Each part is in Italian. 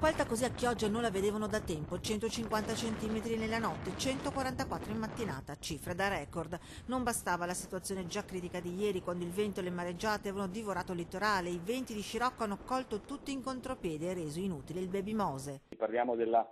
qualta così a Chioggia non la vedevano da tempo, 150 centimetri nella notte, 144 in mattinata, cifra da record. Non bastava la situazione già critica di ieri, quando il vento e le mareggiate avevano divorato il litorale, i venti di scirocco hanno colto tutti in contropiede e reso inutile il Baby Mose. Parliamo della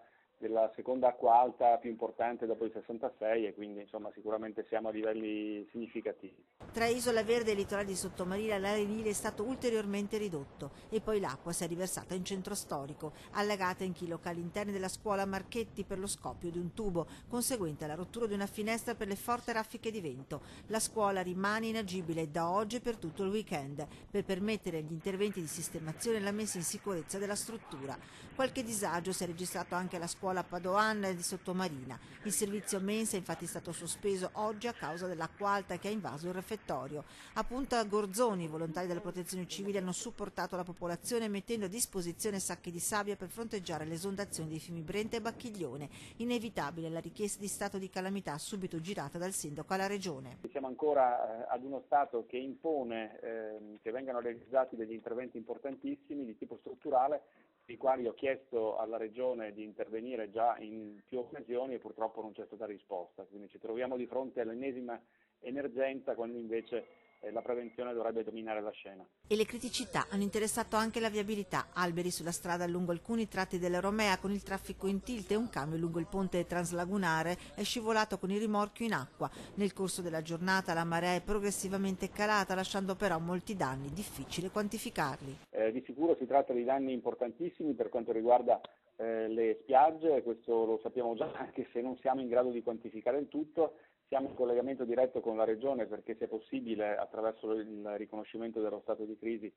seconda acqua alta più importante dopo il 66 e quindi insomma sicuramente siamo a livelli significativi. Tra Isola Verde e i litorali di Sottomarina l'arenile è stato ulteriormente ridotto e poi l'acqua si è riversata in centro storico, allagata in chi locali interni della scuola Marchetti per lo scoppio di un tubo, conseguente alla rottura di una finestra per le forti raffiche di vento. La scuola rimane inagibile da oggi e per tutto il weekend, per permettere gli interventi di sistemazione e la messa in sicurezza della struttura. Qualche disagio si è registrato anche alla scuola Padoan di Sottomarina. Il servizio mensa è infatti stato sospeso oggi a causa dell'acqua alta che ha invaso il refettorio. A Punta Gorzoni i volontari della protezione civile hanno supportato la popolazione mettendo a disposizione sacchi di sabbia per fronteggiare le esondazioni dei fiumi Brenta e Bacchiglione. Inevitabile la richiesta di stato di calamità subito girata dal sindaco alla regione. Siamo ancora ad uno Stato che impone che vengano realizzati degli interventi importantissimi di tipo strutturale, i quali ho chiesto alla Regione di intervenire già in più occasioni e purtroppo non c'è stata risposta. Quindi ci troviamo di fronte all'ennesima emergenza quando invece la prevenzione dovrebbe dominare la scena. E le criticità hanno interessato anche la viabilità, alberi sulla strada lungo alcuni tratti della Romea con il traffico in tilt e un camion lungo il ponte translagunare è scivolato con il rimorchio in acqua. Nel corso della giornata la marea è progressivamente calata, lasciando però molti danni, difficile quantificarli. Di sicuro si tratta di danni importantissimi per quanto riguarda le spiagge, questo lo sappiamo già anche se non siamo in grado di quantificare il tutto. Siamo in collegamento diretto con la Regione perché sia possibile, attraverso il riconoscimento dello stato di crisi,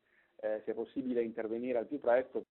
sia possibile intervenire al più presto.